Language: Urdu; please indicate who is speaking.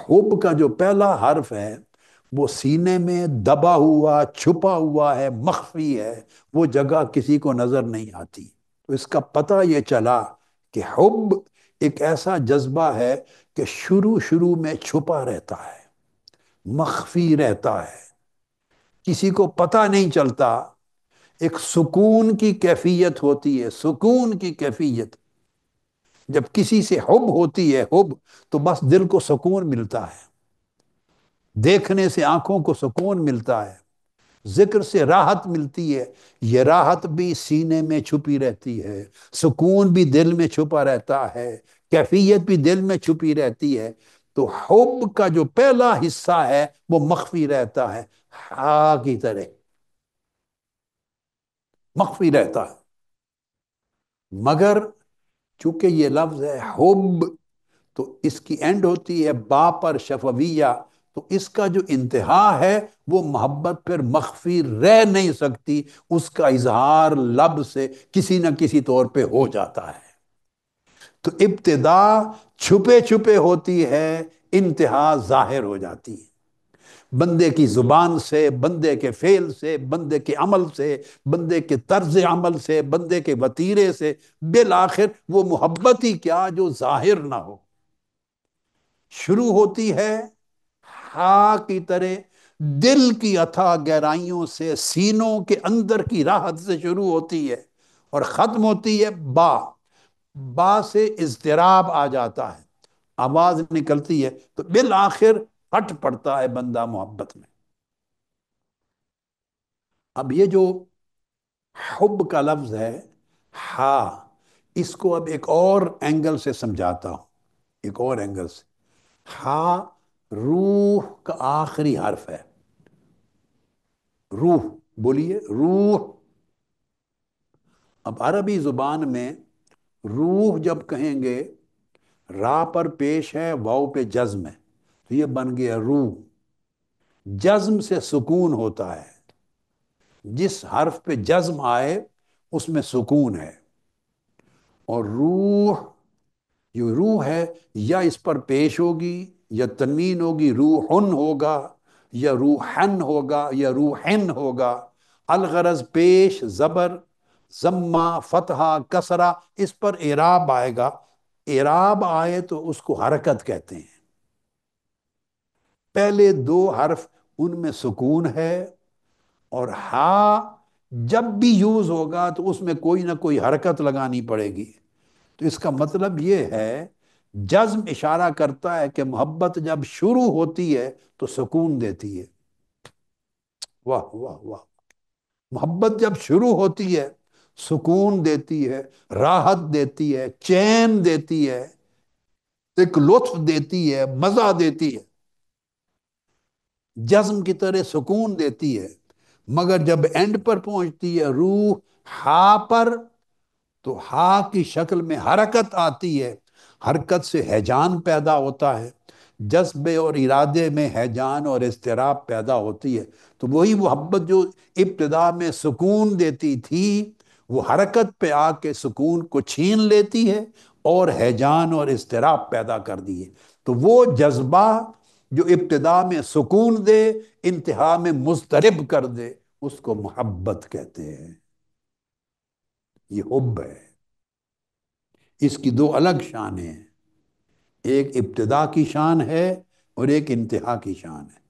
Speaker 1: حب کا جو پہلا حرف ہے وہ سینے میں دبا ہوا چھپا ہوا ہے، مخفی ہے، وہ جگہ کسی کو نظر نہیں آتی۔ تو اس کا پتہ یہ چلا کہ حب ایک ایسا جذبہ ہے کہ شروع شروع میں چھپا رہتا ہے، مخفی رہتا ہے، کسی کو پتہ نہیں چلتا۔ ایک سکون کی کیفیت ہوتی ہے، سکون کی کیفیت۔ جب کسی سے حب ہوتی ہے، حب، تو بس دل کو سکون ملتا ہے، دیکھنے سے آنکھوں کو سکون ملتا ہے، ذکر سے راحت ملتی ہے۔ یہ راحت بھی سینے میں چھپی رہتی ہے، سکون بھی دل میں چھپا رہتا ہے، کیفیت بھی دل میں چھپی رہتی ہے۔ تو حب کا جو پہلا حصہ ہے وہ مخفی رہتا ہے، ہا کی طرح مخفی رہتا ہے۔ مگر چونکہ یہ لفظ ہے حب، تو اس کی اینڈ ہوتی ہے با پر شفویہ، تو اس کا جو انتہا ہے وہ محبت پھر مخفی رہ نہیں سکتی، اس کا اظہار لب سے کسی نہ کسی طور پہ ہو جاتا ہے۔ تو ابتدا چھپے چھپے ہوتی ہے، انتہا ظاہر ہو جاتی ہے، بندے کی زبان سے، بندے کے فعل سے، بندے کے عمل سے، بندے کے طرز عمل سے، بندے کے وتیرے سے، بالآخر وہ محبت ہی کیا جو ظاہر نہ ہو۔ شروع ہوتی ہے ہا کی طرح، دل کی اتھا گہرائیوں سے، سینوں کے اندر کی راحت سے شروع ہوتی ہے، اور ختم ہوتی ہے با۔ با سے اضطراب آ جاتا ہے، آواز نکلتی ہے، تو بالآخر پھٹ پڑتا ہے بندہ محبت میں۔ اب یہ جو حب کا لفظ ہے ہا، اس کو اب ایک اور اینگل سے سمجھاتا ہوں، ایک اور اینگل سے۔ ہا روح کا آخری حرف ہے، روح، بولیے روح۔ اب عربی زبان میں روح جب کہیں گے، را پر پیش ہے، واو پہ جزم ہے، تو یہ بن گیا روح۔ جزم سے سکون ہوتا ہے، جس حرف پہ جزم آئے اس میں سکون ہے۔ اور روح، جو روح ہے، یا اس پر پیش ہوگی یا تنوین ہوگی، روحن ہوگا یا روحن ہوگا یا روحن ہوگا۔ الغرض پیش زبر، ضمہ، فتحہ، کسرہ، اس پر اعراب آئے گا۔ اعراب آئے تو اس کو حرکت کہتے ہیں۔ پہلے دو حرف ان میں سکون ہے، اور ہا جب بھی یوز ہوگا تو اس میں کوئی نہ کوئی حرکت لگانی پڑے گی۔ تو اس کا مطلب یہ ہے، جزم اشارہ کرتا ہے کہ محبت جب شروع ہوتی ہے تو سکون دیتی ہے۔ واہ واہ واہ! محبت جب شروع ہوتی ہے سکون دیتی ہے، راحت دیتی ہے، چین دیتی ہے، ایک لطف دیتی ہے، مزہ دیتی ہے، جزم کی طرح سکون دیتی ہے۔ مگر جب اینڈ پر پہنچتی ہے روح ہا پر، تو ہا کی شکل میں حرکت آتی ہے، حرکت سے ہیجان پیدا ہوتا ہے، جذبے اور ارادے میں ہیجان اور اضطراب پیدا ہوتی ہے۔ تو وہی محبت جو ابتدا میں سکون دیتی تھی، وہ حرکت پہ آ کے سکون کو چھین لیتی ہے اور ہیجان اور اضطراب پیدا کر دیے۔ تو وہ جذبہ جو ابتدا میں سکون دے، انتہا میں مضطرب کر دے، اس کو محبت کہتے ہیں۔ یہ حب ہے۔ اس کی دو الگ شانیں ہیں، ایک ابتدا کی شان ہے اور ایک انتہا کی شان ہے۔